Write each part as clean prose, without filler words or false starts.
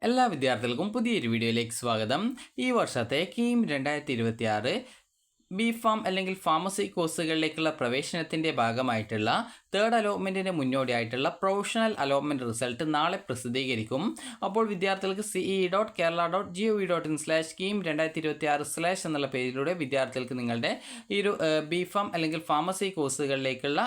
എല്ലാ വിദ്യാർത്ഥികൾക്കും പുതിയൊരു വീഡിയോയിലേക്ക് സ്വാഗതം. ഈ വർഷത്തെ കീം 2026 ബി ഫാം അല്ലെങ്കിൽ ഫാർമസി കോഴ്സുകളിലേക്കുള്ള പ്രവേശനത്തിൻ്റെ ഭാഗമായിട്ടുള്ള തേർഡ് അലോട്ട്മെൻറ്റിന് മുന്നോടിയായിട്ടുള്ള പ്രൊഫഷണൽ അലോട്ട്മെൻറ്റ് റിസൾട്ട് നാളെ പ്രസിദ്ധീകരിക്കും. അപ്പോൾ വിദ്യാർത്ഥികൾക്ക് ce.kerala.gov.in/scheme 2026/ എന്നുള്ള പേജിലൂടെ വിദ്യാർത്ഥികൾക്ക് നിങ്ങളുടെ ഈ ഒരു ബി ഫാം അല്ലെങ്കിൽ ഫാർമസി കോഴ്സുകളിലേക്കുള്ള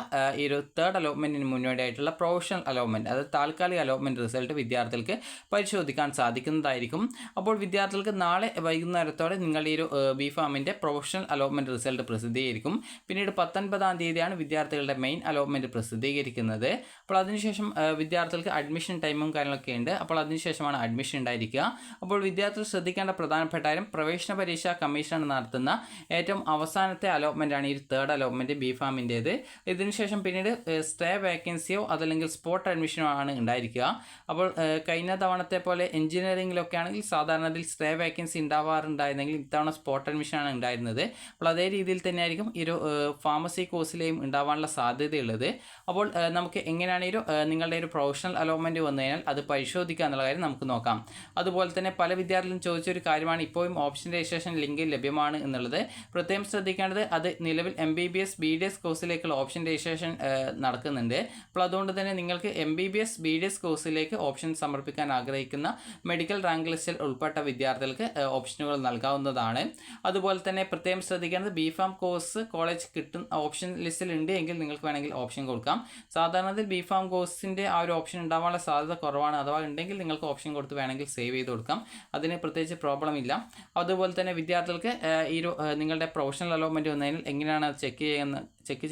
ഈ ഒരു തേർഡ് അലോട്ട്മെൻറ്റിന് മുന്നോടിയായിട്ടുള്ള പ്രൊഫഷണൽ അലോട്ട്മെൻറ്റ്, അതായത് താൽക്കാലിക അലോട്ട്മെൻറ്റ് റിസൾട്ട് വിദ്യാർത്ഥികൾക്ക് പരിശോധിക്കാൻ സാധിക്കുന്നതായിരിക്കും. അപ്പോൾ വിദ്യാർത്ഥികൾക്ക് നാളെ വൈകുന്നേരത്തോടെ നിങ്ങളുടെ ഈ ഒരു ബി ഫാമിൻ്റെ പ്രൊഫഷണൽ അലോട്ട്മെൻറ്റ് റിസൾട്ട് പ്രസിദ്ധീകരിക്കും. പിന്നീട് 19-ാം തീയതിയാണ് വിദ്യാർത്ഥികളുടെ മെയിൻ അലോട്ട്മെൻറ്റ് പ്രസിദ്ധീകരിക്കുന്നത്. അപ്പോൾ അതിനുശേഷം വിദ്യാർത്ഥികൾക്ക് അഡ്മിഷൻ ടൈമും കാര്യങ്ങളൊക്കെ ഉണ്ട്. അപ്പോൾ അതിനുശേഷമാണ് അഡ്മിഷൻ ഉണ്ടായിരിക്കുക. അപ്പോൾ വിദ്യാർത്ഥികൾ ശ്രദ്ധിക്കേണ്ട പ്രധാനപ്പെട്ട കാര്യം, പ്രവേശന പരീക്ഷാ കമ്മീഷൻ നടത്തുന്ന ഏറ്റവും അവസാനത്തെ അലോട്ട്മെൻറ്റാണ് ഈ തേർഡ് അലോട്ട്മെൻറ്റ് ബി ഫാമിൻ്റേത്. ഇതിനുശേഷം പിന്നീട് സ്റ്റേ വേക്കൻസിയോ അതല്ലെങ്കിൽ സ്പോട്ട് അഡ്മിഷനോ ആണ് ഉണ്ടായിരിക്കുക. അപ്പോൾ കഴിഞ്ഞ തവണത്തെ പോലെ എഞ്ചിനീയറിംഗിലൊക്കെ ആണെങ്കിൽ സാധാരണ അതിൽ സ്റ്റേ വേക്കൻസി ഉണ്ടാവാറുണ്ടായിരുന്നെങ്കിൽ ഇത്തവണ സ്പോട്ട് അഡ്മിഷനാണ് ഉണ്ടായിരുന്നത്. അപ്പോൾ അതേ രീതിയിൽ തന്നെയായിരിക്കും ഈ ഒരു ഫാർമസി കോഴ്സിലെയും ഉണ്ടാവാനുള്ള സാധ്യതയുള്ളത്. അപ്പോൾ നമുക്ക് എങ്ങനെയാണ് ഈ ഒരു നിങ്ങളുടെ ഒരു പ്രൊഫഷണൽ അലോട്ട്മെൻറ്റ് വന്നു കഴിഞ്ഞാൽ അത് പരിശോധിക്കുക എന്നുള്ള കാര്യം നമുക്ക് നോക്കാം. അതുപോലെ തന്നെ പല വിദ്യാർത്ഥികളും ചോദിച്ചൊരു കാര്യമാണ്, ഇപ്പോഴും ഓപ്ഷൻ രജിസ്ട്രേഷൻ ലിങ്ക് ലഭ്യമാണ് എന്നുള്ളത്. പ്രത്യേകം ശ്രദ്ധിക്കേണ്ടത്, അത് നിലവിൽ MBBS BDS കോഴ്സിലേക്കുള്ള ഓപ്ഷൻ രജിസ്ട്രേഷൻ നടക്കുന്നുണ്ട്. അപ്പോൾ അതുകൊണ്ട് തന്നെ നിങ്ങൾക്ക് MBBS BDS കോഴ്സിലേക്ക് ഓപ്ഷൻ സമർപ്പിക്കാൻ ആഗ്രഹിക്കുന്ന മെഡിക്കൽ റാങ്ക് ലിസ്റ്റിൽ ഉൾപ്പെട്ട വിദ്യാർത്ഥികൾക്ക് ഓപ്ഷനുകൾ നൽകാവുന്നതാണ്. അതുപോലെ തന്നെ പ്രത്യേകം ശ്രദ്ധിക്കേണ്ടത്, ബി ഫാം കോഴ്സ് കോളേജ് കിട്ടുന്ന ഓപ്ഷൻ ലിസ്റ്റിൽ ഉണ്ട് എങ്കിൽ നിങ്ങൾക്ക് വേണമെങ്കിൽ ഓപ്ഷൻ കൊടുക്കാം. സാധാരണത്തിൽ ബി ഫാം കോഴ്സിൻ്റെ ആ ഒരു ഓപ്ഷൻ ഉണ്ടാവാനുള്ള സാധ്യത കുറവാണ്. അഥവാ ഉണ്ടെങ്കിൽ നിങ്ങൾക്ക് ഓപ്ഷൻ കൊടുത്ത് വേണമെങ്കിൽ സേവ് ചെയ്ത് കൊടുക്കാം. അതിന് പ്രത്യേകിച്ച് പ്രോബ്ലം ഇല്ല. അതുപോലെ തന്നെ വിദ്യാർത്ഥികൾക്ക് ഈ ഒരു നിങ്ങളുടെ പ്രൊഫഷണൽ അലോട്ട്മെൻറ്റ് വന്നതിൽ എങ്ങനെയാണ് അത് ചെക്ക്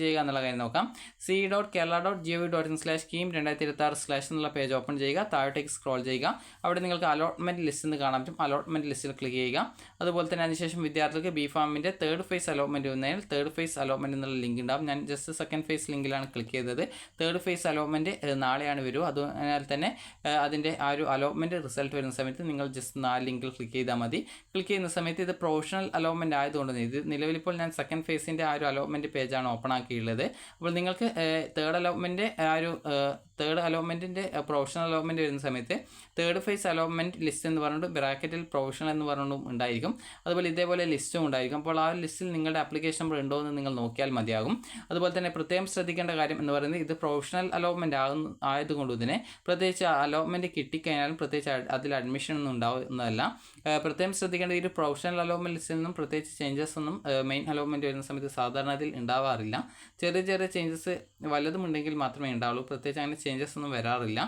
ചെയ്യുക എന്നുള്ള കാര്യം നോക്കാം. ce.kerala.gov.in/scheme 2026/ എന്നുള്ള പേജ് ഓപ്പൺ ചെയ്യുക. താഴോട്ടേക്ക് സ്ക്രോൾ ചെയ്യുക. അവിടെ നിങ്ങൾക്ക് അലോട്ട്മെൻറ്റ് ലിസ്റ്റ് എന്ന് കാണാൻ പറ്റും. അലോട്ട്മെൻറ്റ് ലിസ്റ്റിൽ ക്ലിക്ക് ചെയ്യുക. അതുപോലെ തന്നെ അതിനുശേഷം വിദ്യാർത്ഥികൾക്ക് ബി ഫാമിൻ്റെ തേർഡ് ഫേസ് അലോട്ട്മെൻറ്റ് വന്നതിൽ തേർഡ് ഫേസ് അലോട്ട്മെൻറ്റ് എന്നുള്ള ലിങ്ക് ഉണ്ടാകും. ഞാൻ ജസ്റ്റ് സെക്കൻഡ് ഫേസ് ലിങ്കിലാണ് ക്ലിക്ക് ചെയ്തത്. തേർഡ് ഫേസ് അലോട്ട്മെൻറ്റ് നാളെയാണ് വരിക. അതിനാൽ തന്നെ അതിൻ്റെ ആ ഒരു അലോട്ട്മെൻറ്റ് റിസൾട്ട് വരുന്ന സമയത്ത് നിങ്ങൾ ജസ്റ്റ് 4 ലിങ്കിൽ ക്ലിക്ക് ചെയ്താൽ മതി. ക്ലിക്ക് ചെയ്യുന്ന സമയത്ത് ഇത് പ്രൊഫഷണൽ അലോട്ട്മെൻറ്റ് ആയതുകൊണ്ട് ഇത് നിലവിലിപ്പോൾ ഞാൻ സെക്കൻഡ് ഫേസിൻ്റെ ആ ഒരു അലോട്ട്മെൻറ്റ് പേജാണ് ഓപ്പൺ ആക്കിയുള്ളത്. അപ്പോൾ നിങ്ങൾക്ക് തേർഡ് അലോട്ട്മെൻറ്റ് ആ ഒരു തേർഡ് അലോട്ട്മെൻറ്റിൻ്റെ പ്രൊഫഷണൽ അലോട്ട്മെൻറ്റ് വരുന്ന സമയത്ത് തേർഡ് ഫേസ് അലോട്ട്മെൻറ്റ് ലിസ്റ്റ് എന്ന് പറഞ്ഞിട്ട് ബ്രാക്കറ്റിൽ പ്രൊഫഷണൽ എന്ന് പറഞ്ഞിട്ടും ഉണ്ടായിരിക്കും. അതുപോലെ ഇതേപോലെ ലിസ്റ്റും ഉണ്ടായിരിക്കും. അപ്പോൾ ആ ലിസ്റ്റിൽ നിങ്ങളുടെ ആപ്ലിക്കേഷൻ നമ്പർ ഉണ്ടോ എന്ന് നിങ്ങൾ നോക്കിയാൽ മതിയാകും. അതുപോലെ തന്നെ പ്രത്യേകം ശ്രദ്ധിക്കേണ്ട കാര്യം എന്ന് പറയുന്നത്, ഇത് പ്രൊഫഷണൽ അലോട്ട്മെൻറ്റ് ആയതുകൊണ്ട് തന്നെ പ്രത്യേകിച്ച് അലോട്ട്മെൻറ്റ് കിട്ടിക്കഴിഞ്ഞാലും പ്രത്യേകിച്ച് അതിൽ അഡ്മിഷൻ ഒന്നും ഉണ്ടാവുന്നതല്ല. പ്രത്യേകം ശ്രദ്ധിക്കേണ്ട, ഈ ഒരു പ്രൊഫഷണൽ അലോട്ട്മെൻറ്റ് ലിസ്റ്റിൽ നിന്നും പ്രത്യേകിച്ച് ചേഞ്ചസ് ഒന്നും മെയിൻ അലോട്ട്മെൻറ്റ് വരുന്ന സമയത്ത് സാധാരണ അതിൽ ഉണ്ടാവാറില്ല. ചെറിയ ചെറിയ ചേഞ്ചസ് വല്ലതും ഉണ്ടെങ്കിൽ മാത്രമേ ഉണ്ടാവുള്ളൂ. പ്രത്യേകിച്ച് അങ്ങനെ ചേഞ്ചസ് ഒന്നും വരാറില്ല.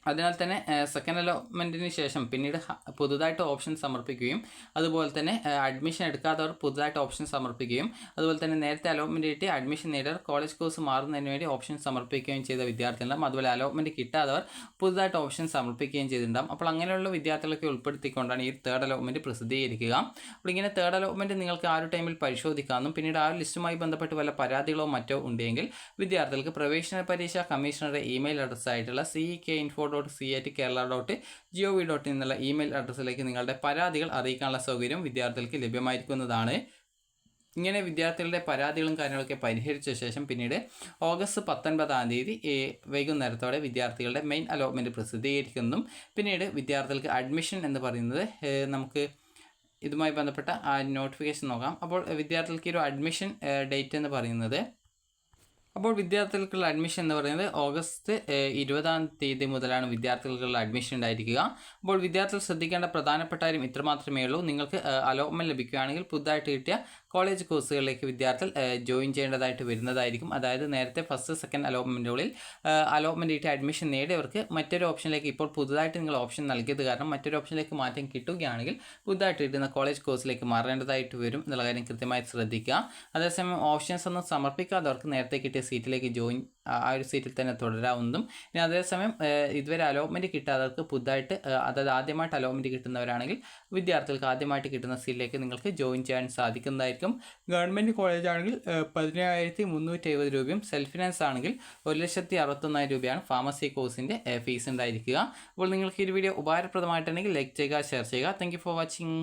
അതിനാൽ തന്നെ സെക്കൻഡ് അലോട്ട്മെൻറ്റിന് ശേഷം പിന്നീട് പുതുതായിട്ട് ഓപ്ഷൻ സമർപ്പിക്കുകയും അതുപോലെ തന്നെ അഡ്മിഷൻ എടുക്കാത്തവർ പുതുതായിട്ട് ഓപ്ഷൻ സമർപ്പിക്കുകയും അതുപോലെ തന്നെ നേരത്തെ അലോട്ട്മെൻറ്റ് കിട്ടി അഡ്മിഷൻ നേടിയവർ കോളേജ് കോഴ്സ് മാറുന്നതിന് വേണ്ടി ഓപ്ഷൻ സമർപ്പിക്കുകയും ചെയ്ത വിദ്യാർത്ഥികളുണ്ടാകും. അതുപോലെ അലോട്ട്മെൻറ്റ് കിട്ടാത്തവർ പുതുതായിട്ട് ഓപ്ഷൻ സമർപ്പിക്കുകയും ചെയ്തിട്ടുണ്ടാകും. അപ്പോൾ അങ്ങനെയുള്ള വിദ്യാർത്ഥികളൊക്കെ ഉൾപ്പെടുത്തിക്കൊണ്ടാണ് ഈ തേർഡ് അലോട്ട്മെൻറ്റ് പ്രസിദ്ധീകരിക്കുക. അപ്പോൾ ഇങ്ങനെ തേർഡ് അലോട്ട്മെൻറ്റ് നിങ്ങൾക്ക് ആ ഒരു ടൈമിൽ പരിശോധിക്കാമെന്നും പിന്നീട് ആ ഒരു ലിസ്റ്റുമായി ബന്ധപ്പെട്ട് വല്ല പരാതികളോ മറ്റോ ഉണ്ടെങ്കിൽ വിദ്യാർത്ഥികൾക്ക് പ്രവേശന പരീക്ഷാ കമ്മീഷണറുടെ ഇമെയിൽ അഡ്രസ്സായിട്ടുള്ള cek.info.cet.kerala.gov.in എന്നുള്ള ഇമെയിൽ അഡ്രസ്സിലേക്ക് നിങ്ങളുടെ പരാതികൾ അറിയിക്കാനുള്ള സൗകര്യം വിദ്യാർത്ഥികൾക്ക് ലഭ്യമായിരിക്കുന്നതാണ്. ഇങ്ങനെ വിദ്യാർത്ഥികളുടെ പരാതികളും കാര്യങ്ങളൊക്കെ പരിഹരിച്ച ശേഷം പിന്നീട് ഓഗസ്റ്റ് 19-ാം തീയതി വൈകുന്നേരത്തോടെ വിദ്യാർത്ഥികളുടെ മെയിൻ അലോട്ട്മെൻറ്റ് പ്രസിദ്ധീകരിക്കുന്നതും പിന്നീട് വിദ്യാർത്ഥികൾക്ക് അഡ്മിഷൻ എന്ന് പറയുന്നത് നമുക്ക് ഇതുമായി ബന്ധപ്പെട്ട ആ നോട്ടിഫിക്കേഷൻ നോക്കാം. അപ്പോൾ വിദ്യാർത്ഥികൾക്ക് ഒരു അഡ്മിഷൻ ഡേറ്റ് എന്ന് പറയുന്നത്, അപ്പോൾ വിദ്യാർത്ഥികൾക്കുള്ള അഡ്മിഷൻ എന്ന് പറയുന്നത് ഓഗസ്റ്റ് 20-ാം തീയതി മുതലാണ് വിദ്യാർത്ഥികൾക്കുള്ള അഡ്മിഷൻ ഉണ്ടായിരിക്കുക. അപ്പോൾ വിദ്യാർത്ഥികൾ ശ്രദ്ധിക്കേണ്ട പ്രധാനപ്പെട്ട കാര്യം ഇത്രമാത്രമേ ഉള്ളൂ. നിങ്ങൾക്ക് അലോട്ട്മെൻറ്റ് ലഭിക്കുകയാണെങ്കിൽ പുതുതായിട്ട് കിട്ടിയ കോളേജ് കോഴ്സുകളിലേക്ക് വിദ്യാർത്ഥികൾ ജോയിൻ ചെയ്യേണ്ടതായിട്ട് വരുന്നതായിരിക്കും. അതായത് നേരത്തെ ഫസ്റ്റ് സെക്കൻഡ് അലോട്ട്മെൻറ്റുകളിൽ അലോട്ട്മെൻറ്റ് കിട്ടിയ അഡ്മിഷൻ നേടിയവർക്ക് മറ്റൊരു ഓപ്ഷനിലേക്ക് ഇപ്പോൾ പുതുതായിട്ട് നിങ്ങൾ ഓപ്ഷൻ നൽകിയത് കാരണം മറ്റൊരു ഓപ്ഷനിലേക്ക് മാറ്റം കിട്ടുകയാണെങ്കിൽ പുതുതായിട്ട് കിട്ടുന്ന കോളേജ് കോഴ്സിലേക്ക് മാറേണ്ടതായിട്ട് വരും എന്നുള്ള കാര്യം കൃത്യമായി ശ്രദ്ധിക്കുക. അതേസമയം ഓപ്ഷൻസ് ഒന്നും സമർപ്പിക്കാത്തവർക്ക് നേരത്തെ കിട്ടിയ സീറ്റിലേക്ക് ജോയിൻ ആ ഒരു സീറ്റിൽ തന്നെ തുടരാവുന്നതും. ഇനി അതേസമയം ഇതുവരെ അലോട്ട്മെൻറ്റ് കിട്ടാത്തവർക്ക് പുതുതായിട്ട്, അതായത് ആദ്യമായിട്ട് അലോട്ട്മെൻറ്റ് കിട്ടുന്നവരാണെങ്കിൽ വിദ്യാർത്ഥികൾക്ക് ആദ്യമായിട്ട് കിട്ടുന്ന സീറ്റിലേക്ക് നിങ്ങൾക്ക് ജോയിൻ ചെയ്യാൻ സാധിക്കുന്നതായിരിക്കും. ഗവൺമെൻറ് കോളേജ് ആണെങ്കിൽ 17,370 രൂപയും സെൽഫ് ഫിനാൻസ് ആണെങ്കിൽ 1,61,000 രൂപയാണ് ഫാർമസി കോഴ്സിൻ്റെ ഫീസ് ഉണ്ടായിരിക്കുക. അപ്പോൾ നിങ്ങൾക്ക് ഈ വീഡിയോ ഉപകാരപ്രദമായിട്ടുണ്ടെങ്കിൽ ലൈക്ക് ചെയ്യുക, ഷെയർ ചെയ്യുക. Thank you for watching.